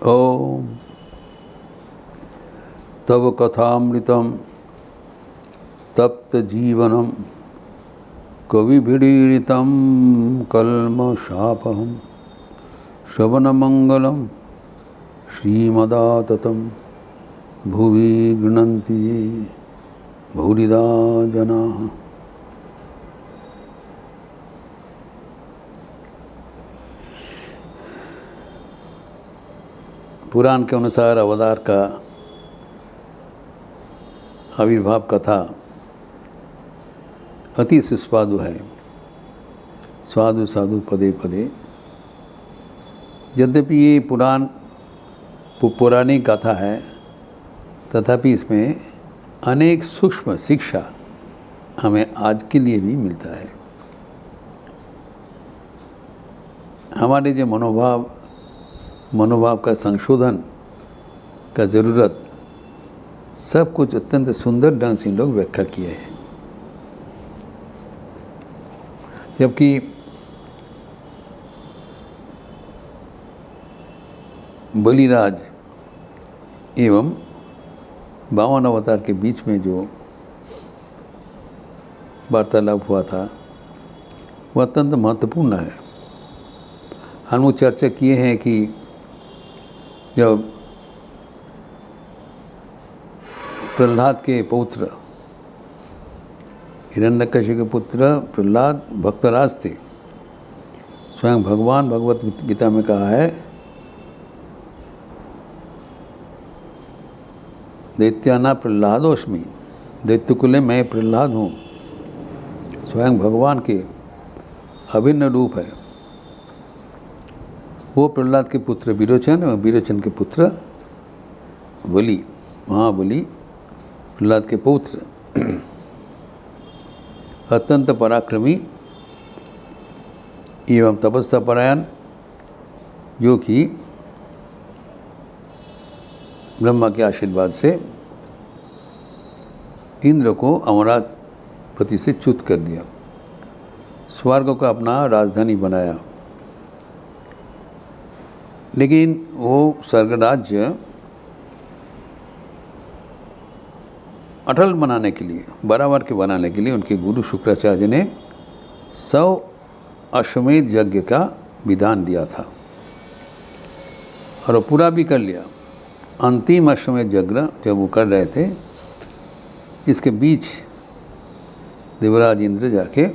ओम तव कथामृतम तप्त जीवनम कविभिडीडितं कल्मषापहं श्रवणमंगलम श्रीमदाततं भुवि गृह्णन्ति ये भूरिदा जनाः। पुराण के अनुसार अवतार का आविर्भाव कथा अति सुस्वादु है। स्वादु साधु पदे पदे। यद्यपि ये पौराणिक कथा है, तथापि इसमें अनेक सूक्ष्म शिक्षा हमें आज के लिए भी मिलता है। हमारे जो मनोभाव का संशोधन का ज़रूरत, सब कुछ अत्यंत सुंदर ढंग से लोग व्याख्या किए हैं। जबकि बलिराज एवं 52 अवतार के बीच में जो वार्तालाप हुआ था वह अत्यंत महत्वपूर्ण है। हम लोग चर्चा किए हैं कि जब प्रहलाद के पुत्र हिरण्यकशिपु के पुत्र प्रहलाद भक्तराज थे। स्वयं भगवान भगवत गीता में कहा है, दैत्याना प्रहलादोस्मि, दैत्यकुले मैं प्रहलाद हूँ। स्वयं भगवान के अभिन्न रूप है। वो प्रहलाद के पुत्र विरोचन और विरोचन के पुत्र बलि, महाबली प्रहलाद के पुत्र, अत्यंत पराक्रमी एवं तपस्या परायण, जो कि ब्रह्मा के आशीर्वाद से इंद्र को अमरावती से च्युत कर दिया, स्वर्ग को अपना राजधानी बनाया। लेकिन वो स्वर्गराज्य अटल बनाने के लिए, बराबर के बनाने के लिए उनके गुरु शुक्राचार्य ने 100 अश्वमेध यज्ञ का विधान दिया था और वो पूरा भी कर लिया। अंतिम अश्वमेध यज्ञ जब वो कर रहे थे, इसके बीच देवराज इंद्र जाके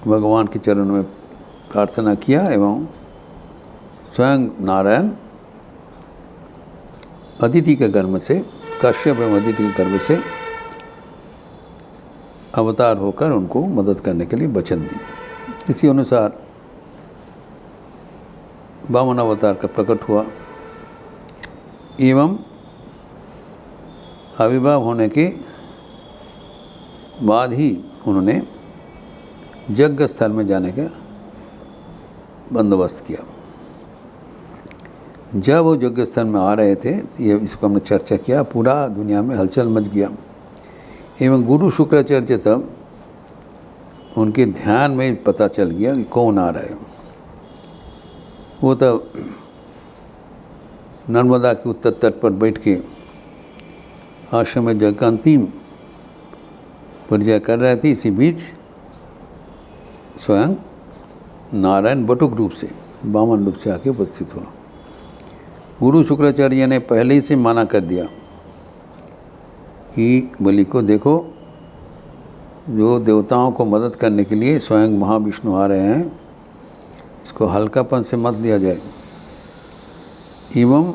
भगवान के चरणों में प्रार्थना किया एवं स्वयं नारायण अदिति के गर्भ से, कश्यप एवं अदिति के गर्भ से अवतार होकर उनको मदद करने के लिए वचन दी। इसी अनुसार 52 अवतार का प्रकट हुआ एवं आविर्भाव होने के बाद ही उन्होंने यज्ञ स्थल में जाने का बंदोबस्त किया। जब वो यज्ञ स्थल में आ रहे थे, ये इसको हमने चर्चा किया, पूरा दुनिया में हलचल मच गया एवं गुरु शुक्राचार्य तब उनके ध्यान में पता चल गया कि कौन आ रहा है। वो तब नर्मदा के उत्तर तट पर बैठ के आश्रम में यज्ञ का अंतिम परिचय कर रहे थे। इसी बीच स्वयं नारायण बटुक रूप से, वामन रूप से आके उपस्थित हुआ। गुरु शुक्राचार्य ने पहले ही से मना कर दिया कि बलि को देखो, जो देवताओं को मदद करने के लिए स्वयं महाविष्णु आ रहे हैं, इसको हल्कापन से मत लिया जाए। एवं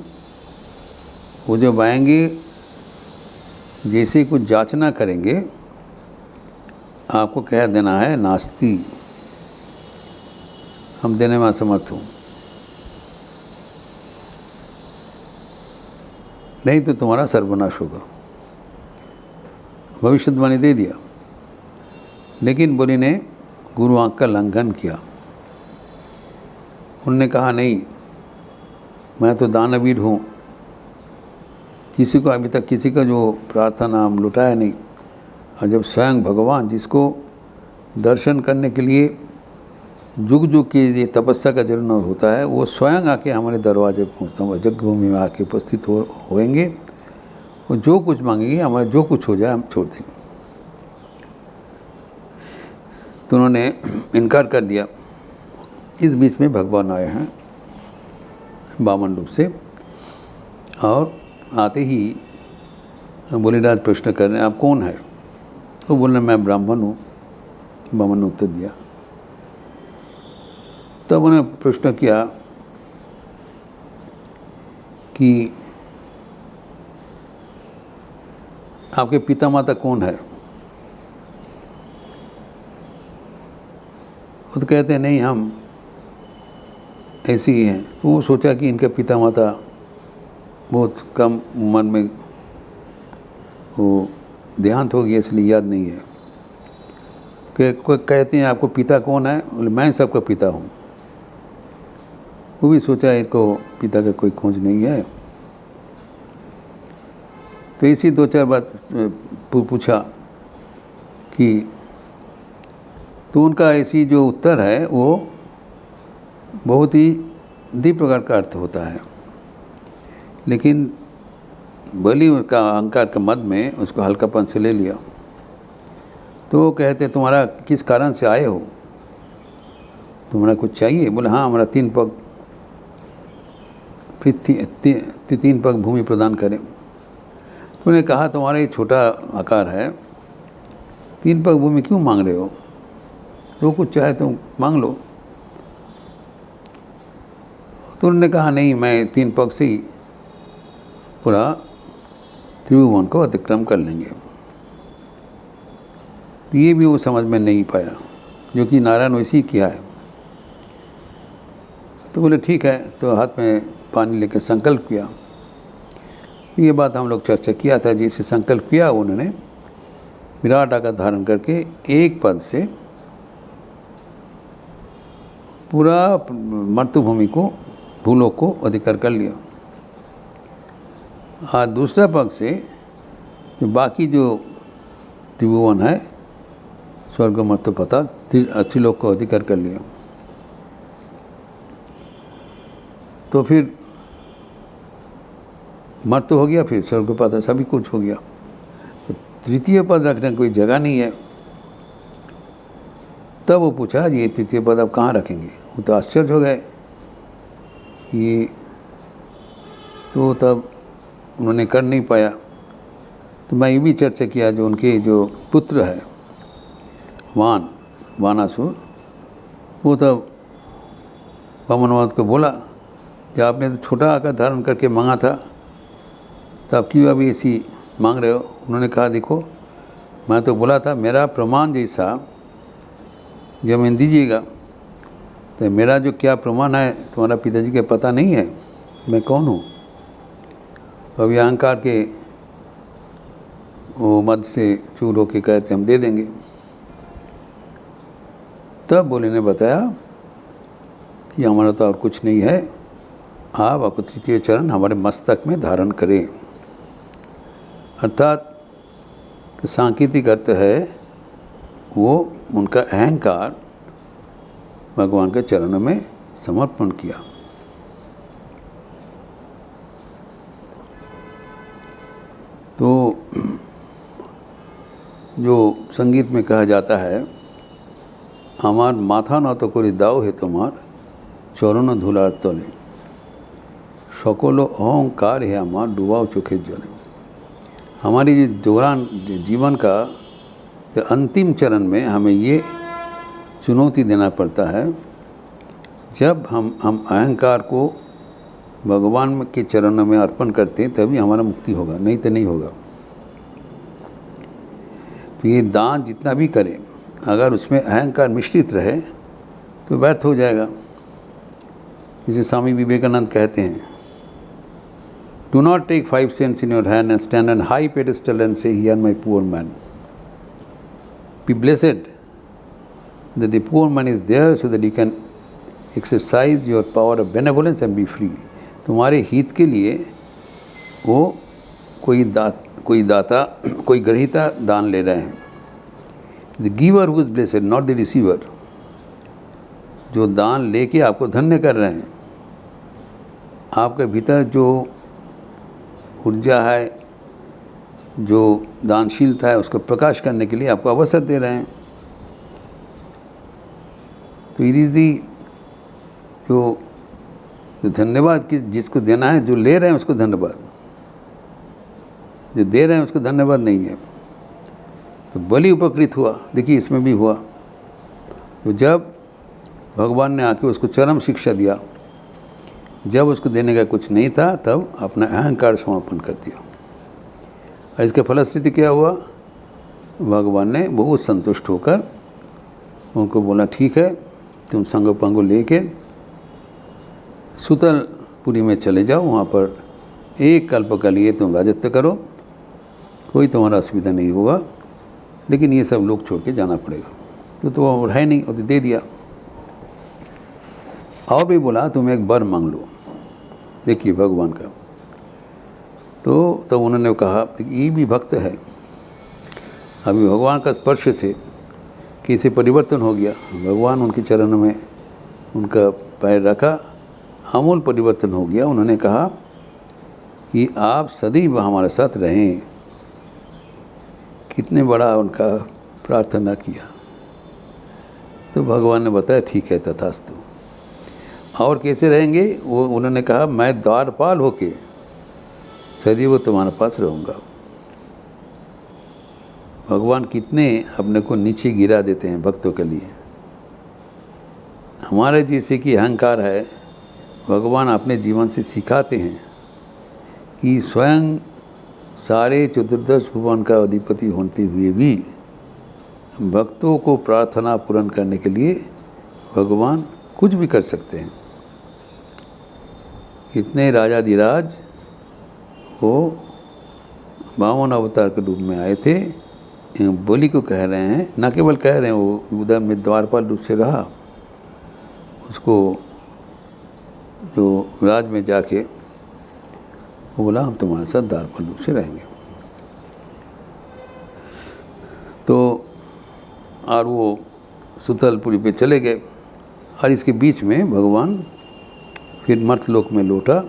वो जब आएंगे, जैसे ही कुछ जांचना करेंगे, आपको कह देना है नास्ति, हम देने में असमर्थ हूँ, नहीं तो तुम्हारा सर्वनाश होगा। भविष्यवाणी दे दिया। लेकिन बलि ने गुरु आंख का लंघन किया। उन्होंने कहा, नहीं, मैं तो दानवीर हूँ, किसी को अभी तक किसी का जो प्रार्थना हम लुटाया नहीं। और जब स्वयं भगवान, जिसको दर्शन करने के लिए जुग जुग की ये तपस्या का जन्म होता है, वो स्वयं आके हमारे दरवाजे पहुँचता है, यज्ञ भूमि में आके उपस्थित होएंगे और जो कुछ मांगेंगे, हमारा जो कुछ हो जाए हम छोड़ देंगे। तो उन्होंने इनकार कर दिया। इस बीच में भगवान आए हैं वामन रूप से, और आते ही बलिराज प्रश्न कर रहे हैं, आप कौन है? तो बोल रहे मैं ब्राह्मण हूँ। वामन ने उत्तर दिया। तब उन्होंने प्रश्न किया कि आपके पिता माता कौन है? वो तो कहते हैं नहीं, हम ऐसे ही हैं। तो वो सोचा कि इनके पिता माता बहुत कम उम्र में वो देहांत हो गया, इसलिए याद नहीं है। कहते हैं आपको पिता कौन है? बोले मैं सबका पिता हूँ। वो भी सोचा इनको पिता का कोई खोज नहीं है। तो इसी दो चार बात पूछा कि, तो उनका ऐसी जो उत्तर है वो बहुत ही दीप प्रकार का अर्थ होता है, लेकिन बलि उसका अहंकार के मद में उसको हल्कापन से ले लिया। तो वो कहते तुम्हारा किस कारण से आए हो, तुम्हारा कुछ चाहिए? बोले हाँ, हमारा 3 पग पृथ्वी 3 पग भूमि प्रदान करें। तो उन्हें कहा तुम्हारा ये छोटा आकार है, 3 पग भूमि क्यों मांग रहे हो? जो कुछ चाहे तुम मांग लो। तो उन्होंने कहा नहीं, मैं 3 पग से ही पूरा त्रिभुवन को अतिक्रम कर लेंगे। तो ये भी वो समझ में नहीं पाया, जो कि नारायण वैसे ही किया है। तो बोले ठीक है। तो हाथ में पानी लेकर संकल्प किया। ये बात हम लोग चर्चा किया था। जिसे संकल्प किया उन्होंने विराट आकार धारण करके एक पद से पूरा मर्त्यभूमि को, भूलोक को अधिकार कर लिया। और दूसरा पग से जो बाकी जो त्रिभुवन है, स्वर्ग मर्त्य पता, त्रिलोक को अधिकार कर लिया। तो फिर मर्त्य हो गया, फिर स्वर्ग पता, सभी कुछ हो गया। तो तृतीय पद रखने की कोई जगह नहीं है। तब वो पूछा ये तृतीय पद अब कहाँ रखेंगे? वो तो आश्चर्य हो गए ये। तो तब उन्होंने कर नहीं पाया। तो मैं ये भी चर्चा किया, जो उनके जो पुत्र है वानासुर, वो तब वामनवाद को बोला कि आपने तो छोटा आकार धारण करके मांगा था, तो आप क्यों अभी ऐसी मांग रहे हो? उन्होंने कहा देखो, मैं तो बोला था मेरा प्रमाण जैसा जमीन दीजिएगा। तो मेरा जो क्या प्रमाण है तुम्हारा पिताजी के पता नहीं है, मैं कौन हूँ? अभी अहंकार के वो मद से चूर होके कहते हम दे देंगे। तब बोले ने बताया कि हमारा तो और कुछ नहीं है, आप आपको तृतीय चरण हमारे मस्तक में धारण करें। अर्थात सांकेतिक अर्थ है वो उनका अहंकार भगवान के चरणों में समर्पण किया। तो जो संगीत में कहा जाता है, हमार माथा न तो करी दाओ है तुम्हार चरण धूलार तले, सकल अहंकार है हमार डुबाओ चोखे जले। हमारी जो दौरान जीवन का अंतिम चरण में हमें ये चुनौती देना पड़ता है, जब हम अहंकार को भगवान के चरणों में अर्पण करते हैं तभी हमारा मुक्ति होगा, नहीं तो नहीं होगा। तो ये दान जितना भी करें, अगर उसमें अहंकार मिश्रित रहे तो व्यर्थ हो जाएगा। जिसे स्वामी विवेकानंद कहते हैं, do not take 5 cents in your hand and stand on high pedestal and say, here my poor man. Be blessed that the poor man is there so that you can exercise your power of benevolence and be free. तुम्हारे हित के लिए वो कोई दाता, कोई ग्रहीता दान ले रहे हैं। The giver who is blessed, not the receiver. जो दान लेके आपको धन्य कर रहे हैं, आपके भीतर जो ऊर्जा है, जो दानशीलता है, उसको प्रकाश करने के लिए आपको अवसर दे रहे हैं। तो यदि जो धन्यवाद कि जिसको देना है, जो ले रहे हैं उसको धन्यवाद, जो दे रहे हैं उसको धन्यवाद नहीं है, तो बलि उपकृत हुआ। देखिए इसमें भी हुआ, तो जब भगवान ने आके उसको चरम शिक्षा दिया, जब उसको देने का कुछ नहीं था, तब अपना अहंकार समापन कर दिया। और इसके फलश्रुति क्या हुआ, भगवान ने बहुत संतुष्ट होकर उनको बोला, ठीक है, तुम संग पंग लेके सुतलपुरी में चले जाओ, वहाँ पर 1 कल्प के लिए तुम राजत्व करो, कोई तुम्हारा असुविधा नहीं होगा, लेकिन ये सब लोग छोड़ के जाना पड़ेगा। तो वो है नहीं, और दे दिया। और भी बोला, तुम एक वर मांग लो। देखिए भगवान का, तो उन्होंने कहा कि ये भी भक्त है, अभी भगवान का स्पर्श से कैसे परिवर्तन हो गया। भगवान उनके चरणों में उनका पैर रखा, आमूल परिवर्तन हो गया। उन्होंने कहा कि आप सदैव हमारे साथ रहें। कितने बड़ा उनका प्रार्थना किया। तो भगवान ने बताया, ठीक है, तथास्तु। और कैसे रहेंगे, वो उन्होंने कहा, मैं द्वारपाल होके सदैव तुम्हारे पास रहूँगा। भगवान कितने अपने को नीचे गिरा देते हैं भक्तों के लिए। हमारे जैसे कि अहंकार है, भगवान अपने जीवन से सिखाते हैं कि स्वयं सारे चतुर्दश भुवन का अधिपति होते हुए भी भक्तों को प्रार्थना पूर्ण करने के लिए भगवान कुछ भी कर सकते हैं। इतने राजाधिराज वो 52 अवतार के रूप में आए थे, बलि को कह रहे हैं, न केवल कह रहे हैं, वो उधर में द्वारपाल रूप से रहा, उसको जो राज में जाके वो बोला, हम तुम्हारे साथ द्वारपाल रूप से रहेंगे। तो और वो सुतलपुरी पे चले गए। और इसके बीच में भगवान फिर मर्त्यलोक में लौटा।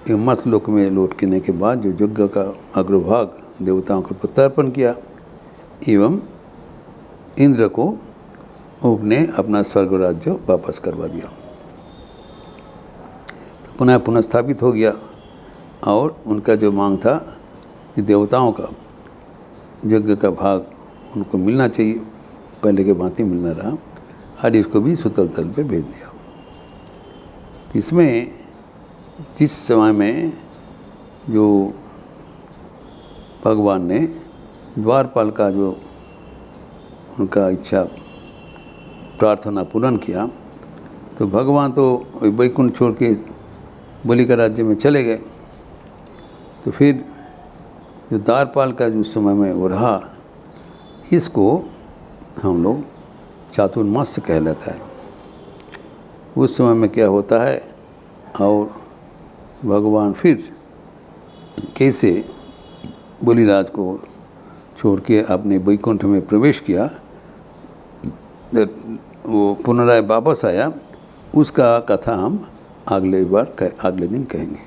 मर्त्यलोक में लौटने के बाद जो यज्ञ का अग्रभाग देवताओं को प्रत्यर्पण किया, एवं इंद्र को उसने अपना स्वर्ग राज्य वापस करवा दिया। तो पुनः स्थापित हो गया। और उनका जो मांग था कि देवताओं का यज्ञ का भाग उनको मिलना चाहिए, पहले के भांति मिलना रहा, और इसको भी सुतल तल पे भेज दिया। इसमें जिस समय में जो भगवान ने द्वारपाल का जो उनका इच्छा प्रार्थना पूर्ण किया, तो भगवान तो वैकुंठ छोड़ के बलि का राज्य में चले गए। तो फिर जो द्वारपाल का जो समय में वो रहा, इसको हम लोग चातुर्मास्य कहलाता है। उस समय में क्या होता है, और भगवान फिर कैसे बलिराज को छोड़ के अपने वैकुंठ में प्रवेश किया, वो पुनराय वापस आया, उसका कथा हम अगले दिन कहेंगे।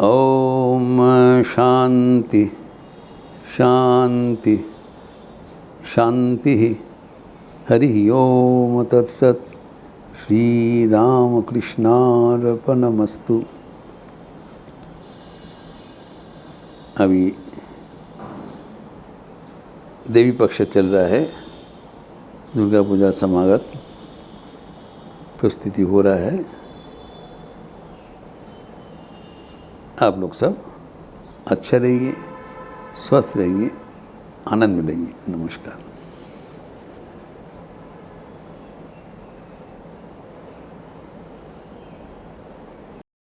ओम शांति शांति शांति। हरि ओम तत्सत। श्री राम कृष्णार्पणमस्तु। अभी देवी पक्ष चल रहा है, दुर्गा पूजा समागत प्रस्तुति हो रहा है। आप लोग सब अच्छे रहिए, स्वस्थ रहिए, आनंद में रहिए। नमस्कार।